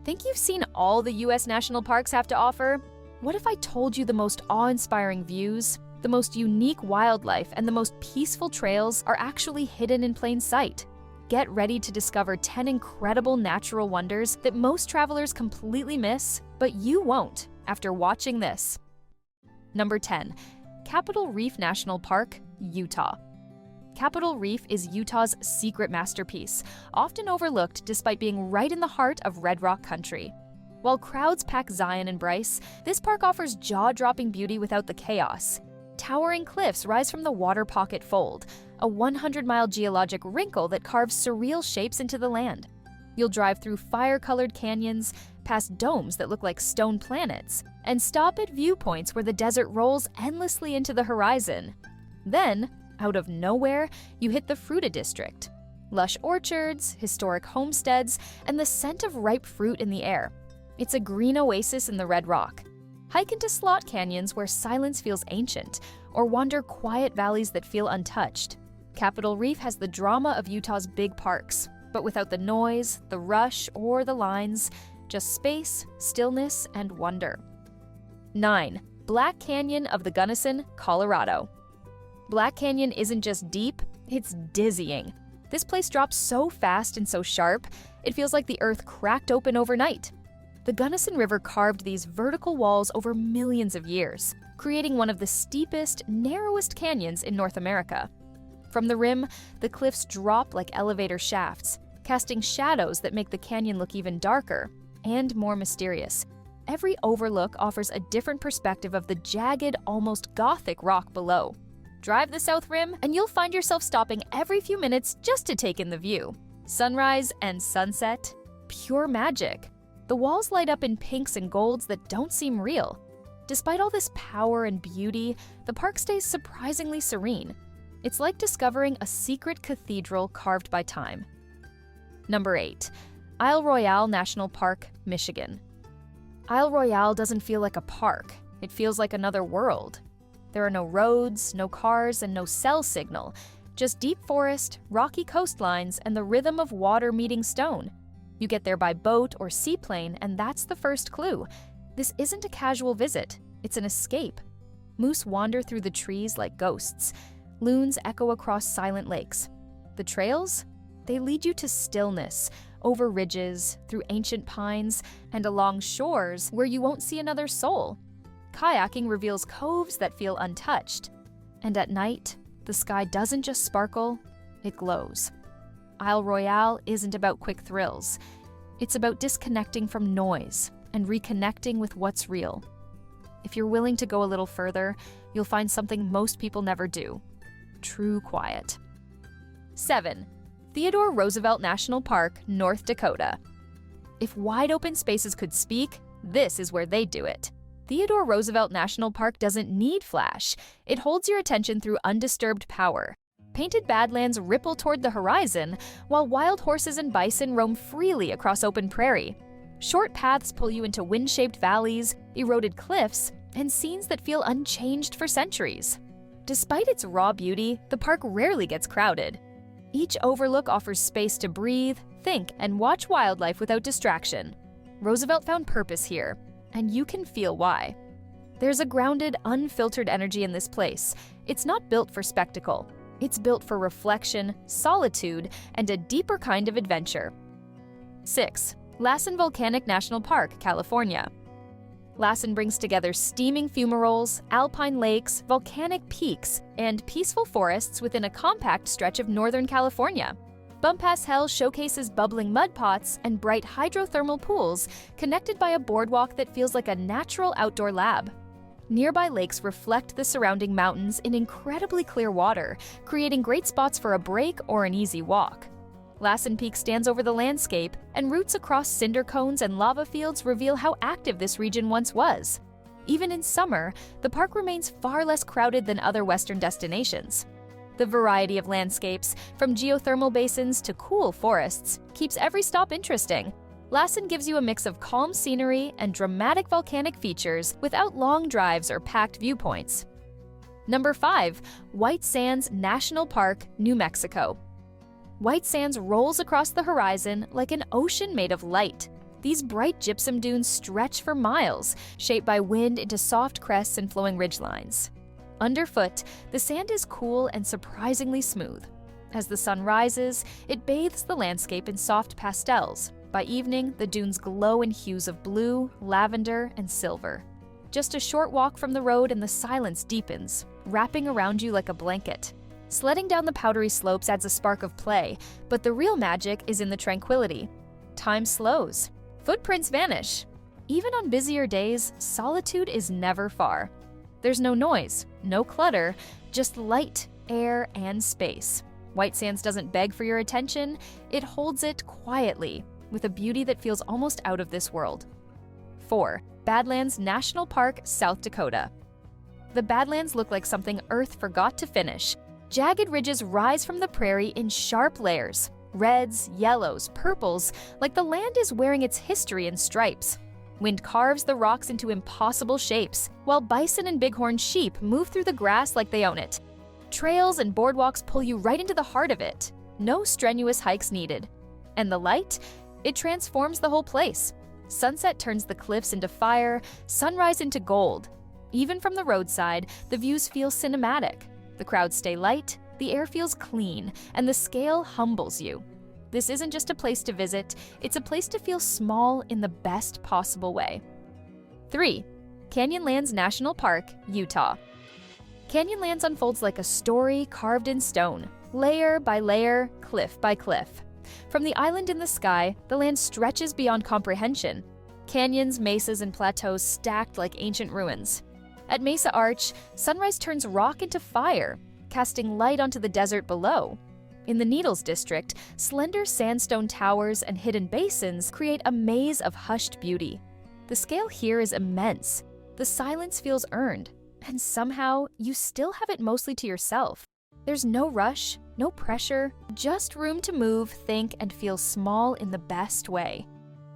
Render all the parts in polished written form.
Think you've seen all the U.S. national parks have to offer? What if I told you the most awe-inspiring views, the most unique wildlife, and the most peaceful trails are actually hidden in plain sight? Get ready to discover 10 incredible natural wonders that most travelers completely miss, but you won't after watching this. Number 10. Capitol Reef National Park, Utah. Capitol Reef is Utah's secret masterpiece, often overlooked despite being right in the heart of Red Rock country. While crowds pack Zion and Bryce, this park offers jaw-dropping beauty without the chaos. Towering cliffs rise from the Water Pocket Fold, a 100-mile geologic wrinkle that carves surreal shapes into the land. You'll drive through fire-colored canyons, past domes that look like stone planets, and stop at viewpoints where the desert rolls endlessly into the horizon. Then, out of nowhere, you hit the Fruita District. Lush orchards, historic homesteads, and the scent of ripe fruit in the air. It's a green oasis in the Red Rock. Hike into slot canyons where silence feels ancient, or wander quiet valleys that feel untouched. Capitol Reef has the drama of Utah's big parks, but without the noise, the rush, or the lines, just space, stillness, and wonder. 9. Black Canyon of the Gunnison, Colorado. Black Canyon isn't just deep, it's dizzying. This place drops so fast and so sharp, it feels like the earth cracked open overnight. The Gunnison River carved these vertical walls over millions of years, creating one of the steepest, narrowest canyons in North America. From the rim, the cliffs drop like elevator shafts, casting shadows that make the canyon look even darker and more mysterious. Every overlook offers a different perspective of the jagged, almost gothic rock below. Drive the South Rim, and you'll find yourself stopping every few minutes just to take in the view. Sunrise and sunset, pure magic. The walls light up in pinks and golds that don't seem real. Despite all this power and beauty, the park stays surprisingly serene. It's like discovering a secret cathedral carved by time. Number 8. Isle Royale National Park, Michigan. Isle Royale doesn't feel like a park. It feels like another world. There are no roads, no cars, and no cell signal. Just deep forest, rocky coastlines, and the rhythm of water meeting stone. You get there by boat or seaplane, and that's the first clue. This isn't a casual visit, it's an escape. Moose wander through the trees like ghosts. Loons echo across silent lakes. The trails? They lead you to stillness, over ridges, through ancient pines, and along shores where you won't see another soul. Kayaking reveals coves that feel untouched. And at night, the sky doesn't just sparkle, it glows. Isle Royale isn't about quick thrills. It's about disconnecting from noise and reconnecting with what's real. If you're willing to go a little further, you'll find something most people never do: true quiet. 7. Theodore Roosevelt National Park, North Dakota. If wide open spaces could speak, this is where they'd do it. Theodore Roosevelt National Park doesn't need flash. It holds your attention through undisturbed power. Painted Badlands ripple toward the horizon, while wild horses and bison roam freely across open prairie. Short paths pull you into wind-shaped valleys, eroded cliffs, and scenes that feel unchanged for centuries. Despite its raw beauty, the park rarely gets crowded. Each overlook offers space to breathe, think, and watch wildlife without distraction. Roosevelt found purpose here, and you can feel why. There's a grounded, unfiltered energy in this place. It's not built for spectacle. It's built for reflection, solitude, and a deeper kind of adventure. 6. Lassen Volcanic National Park, California. Lassen brings together steaming fumaroles, alpine lakes, volcanic peaks, and peaceful forests within a compact stretch of Northern California. Bumpass Hell showcases bubbling mud pots and bright hydrothermal pools connected by a boardwalk that feels like a natural outdoor lab. Nearby lakes reflect the surrounding mountains in incredibly clear water, creating great spots for a break or an easy walk. Lassen Peak stands over the landscape, and routes across cinder cones and lava fields reveal how active this region once was. Even in summer, the park remains far less crowded than other Western destinations. The variety of landscapes, from geothermal basins to cool forests, keeps every stop interesting. Lassen gives you a mix of calm scenery and dramatic volcanic features without long drives or packed viewpoints. Number 5. White Sands National Park, New Mexico. White Sands rolls across the horizon like an ocean made of light. These bright gypsum dunes stretch for miles, shaped by wind into soft crests and flowing ridgelines. Underfoot, the sand is cool and surprisingly smooth. As the sun rises, it bathes the landscape in soft pastels. By evening, the dunes glow in hues of blue, lavender, and silver. Just a short walk from the road and the silence deepens, wrapping around you like a blanket. Sledding down the powdery slopes adds a spark of play, but the real magic is in the tranquility. Time slows. Footprints vanish. Even on busier days, solitude is never far. There's no noise, no clutter, just light, air, and space. White Sands doesn't beg for your attention, it holds it quietly, with a beauty that feels almost out of this world. 4. Badlands National Park, South Dakota. The Badlands look like something Earth forgot to finish. Jagged ridges rise from the prairie in sharp layers. Reds, yellows, purples, like the land is wearing its history in stripes. Wind carves the rocks into impossible shapes, while bison and bighorn sheep move through the grass like they own it. Trails and boardwalks pull you right into the heart of it. No strenuous hikes needed. And the light? It transforms the whole place. Sunset turns the cliffs into fire, sunrise into gold. Even from the roadside, the views feel cinematic. The crowds stay light, the air feels clean, and the scale humbles you. This isn't just a place to visit, it's a place to feel small in the best possible way. 3. Canyonlands National Park, Utah. Canyonlands unfolds like a story carved in stone, layer by layer, cliff by cliff. From the island in the sky, the land stretches beyond comprehension. Canyons, mesas, and plateaus stacked like ancient ruins. At Mesa Arch, sunrise turns rock into fire, casting light onto the desert below. In the Needles District, slender sandstone towers and hidden basins create a maze of hushed beauty. The scale here is immense. The silence feels earned, and somehow you still have it mostly to yourself. There's no rush, no pressure, just room to move, think, and feel small in the best way.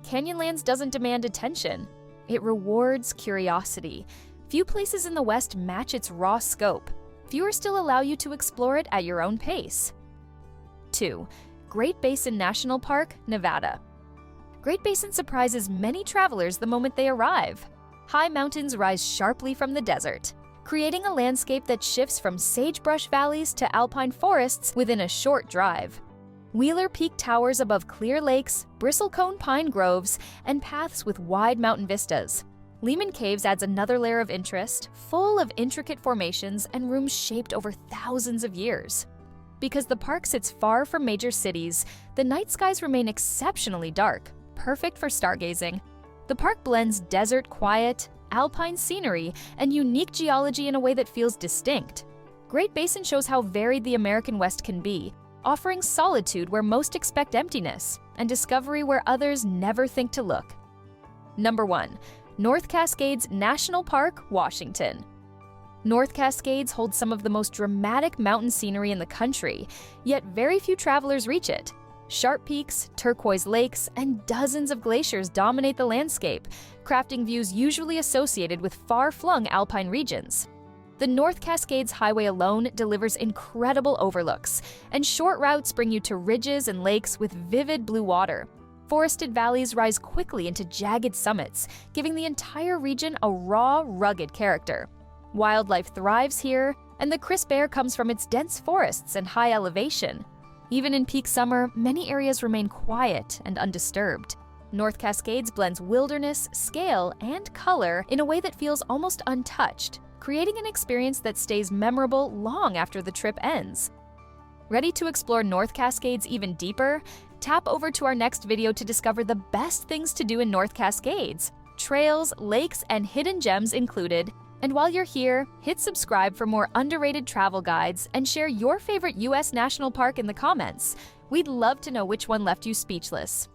Canyonlands doesn't demand attention. It rewards curiosity. Few places in the West match its raw scope. Fewer still allow you to explore it at your own pace. 2. Great Basin National Park, Nevada. Great Basin surprises many travelers the moment they arrive. High mountains rise sharply from the desert, creating a landscape that shifts from sagebrush valleys to alpine forests within a short drive. Wheeler Peak towers above clear lakes, bristlecone pine groves, and paths with wide mountain vistas. Lehman Caves adds another layer of interest, full of intricate formations and rooms shaped over thousands of years. Because the park sits far from major cities, the night skies remain exceptionally dark, perfect for stargazing. The park blends desert quiet, alpine scenery, and unique geology in a way that feels distinct. Great Basin shows how varied the American West can be, offering solitude where most expect emptiness, and discovery where others never think to look. Number 1. North Cascades National Park, Washington. North Cascades holds some of the most dramatic mountain scenery in the country, yet very few travelers reach it. Sharp peaks, turquoise lakes, and dozens of glaciers dominate the landscape, crafting views usually associated with far-flung alpine regions. The North Cascades Highway alone delivers incredible overlooks, and short routes bring you to ridges and lakes with vivid blue water. Forested valleys rise quickly into jagged summits, giving the entire region a raw, rugged character. Wildlife thrives here, and the crisp air comes from its dense forests and high elevation. Even in peak summer, many areas remain quiet and undisturbed. North Cascades blends wilderness, scale, and color in a way that feels almost untouched, creating an experience that stays memorable long after the trip ends. Ready to explore North Cascades even deeper? Tap over to our next video to discover the best things to do in North Cascades. Trails, lakes, and hidden gems included. And while you're here, hit subscribe for more underrated travel guides and share your favorite U.S. national park in the comments. We'd love to know which one left you speechless.